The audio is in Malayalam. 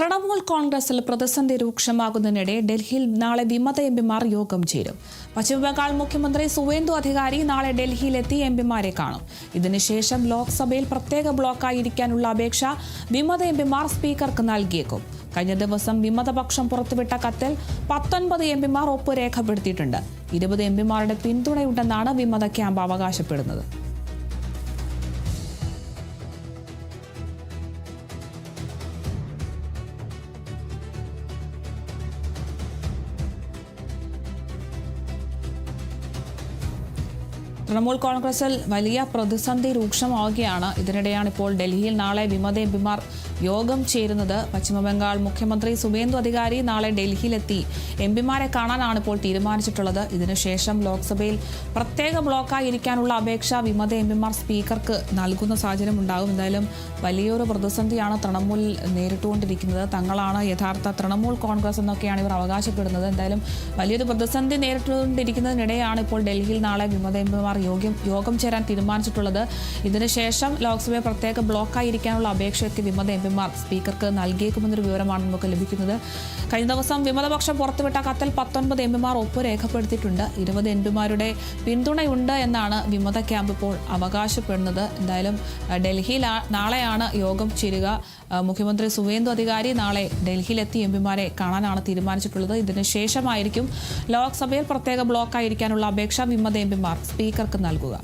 തൃണമൂൽ കോൺഗ്രസിൽ പ്രതിസന്ധി രൂക്ഷമാകുന്നതിനിടെ ഡൽഹിയിൽ നാളെ വിമത എംപിമാർ യോഗം ചേരും. പശ്ചിമബംഗാൾ മുഖ്യമന്ത്രി സുവേന്ദു അധികാരി നാളെ ഡൽഹിയിലെത്തി എംപിമാരെ കാണും. ഇതിനുശേഷം ലോക്സഭയിൽ പ്രത്യേക ബ്ലോക്കായിരിക്കാനുള്ള അപേക്ഷ വിമത എംപിമാർ സ്പീക്കർക്ക് നൽകിയേക്കും. കഴിഞ്ഞ ദിവസം വിമതപക്ഷം പുറത്തുവിട്ട കത്തിൽ 19 എംപിമാർ ഒപ്പ് രേഖപ്പെടുത്തിയിട്ടുണ്ട്. 20 എംപിമാരുടെ പിന്തുണയുണ്ടെന്നാണ് വിമത ക്യാമ്പ് അവകാശപ്പെടുന്നത്. തൃണമൂൽ കോൺഗ്രസിൽ വലിയ പ്രതിസന്ധി രൂക്ഷമാവുകയാണ്. ഇതിനിടെയാണ് ഇപ്പോൾ ഡൽഹിയിൽ നാളെ വിമത എംപിമാർ യോഗം ചേരുന്നത്. പശ്ചിമബംഗാൾ മുഖ്യമന്ത്രി സുവേന്ദു അധികാരി നാളെ ഡൽഹിയിലെത്തി എംപിമാരെ കാണാനാണ് ഇപ്പോൾ തീരുമാനിച്ചിട്ടുള്ളത്. ഇതിനുശേഷം ലോക്സഭയിൽ പ്രത്യേക ബ്ലോക്കായിരിക്കാനുള്ള അപേക്ഷ വിമത എംപിമാർ സ്പീക്കർക്ക് നൽകുന്ന സാഹചര്യം ഉണ്ടാകും. എന്തായാലും വലിയൊരു പ്രതിസന്ധിയാണ് തൃണമൂൽ നേരിട്ടുകൊണ്ടിരിക്കുന്നത്. തങ്ങളാണ് യഥാർത്ഥ തൃണമൂൽ കോൺഗ്രസ് എന്നൊക്കെയാണ് ഇവർ അവകാശപ്പെടുന്നത്. എന്തായാലും വലിയൊരു പ്രതിസന്ധി നേരിട്ടുകൊണ്ടിരിക്കുന്നതിനിടെയാണ് ഇപ്പോൾ ഡൽഹിയിൽ നാളെ വിമത എംപിമാർ യോഗം ചേരാൻ തീരുമാനിച്ചിട്ടുള്ളത്. ഇതിനുശേഷം ലോക്സഭയിൽ പ്രത്യേക ബ്ലോക്കായിരിക്കാനുള്ള അപേക്ഷയ്ക്ക് വിമത എംപിമാർ സ്പീക്കർക്ക് നൽകിയേക്കുമെന്നൊരു വിവരമാണ് നമുക്ക് ലഭിക്കുന്നത്. കഴിഞ്ഞ ദിവസം വിമതപക്ഷം പുറത്തുവിട്ട കത്തിൽ 19 എംപിമാർ ഒപ്പ് രേഖപ്പെടുത്തിയിട്ടുണ്ട്. 20 എംപിമാരുടെ പിന്തുണയുണ്ട് എന്നാണ് വിമത ക്യാമ്പ് ഇപ്പോൾ അവകാശപ്പെടുന്നത്. എന്തായാലും ഡൽഹിയിൽ നാളെയാണ് യോഗം ചേരുക. മുഖ്യമന്ത്രി സുവേന്ദു അധികാരി നാളെ ഡൽഹിയിലെത്തി എംപിമാരെ കാണാനാണ് തീരുമാനിച്ചിട്ടുള്ളത്. ഇതിനുശേഷമായിരിക്കും ലോക്സഭയിൽ പ്രത്യേക ബ്ലോക്കായിരിക്കാനുള്ള അപേക്ഷ വിമത എംപിമാർ സ്പീക്കർക്ക് നൽകുക.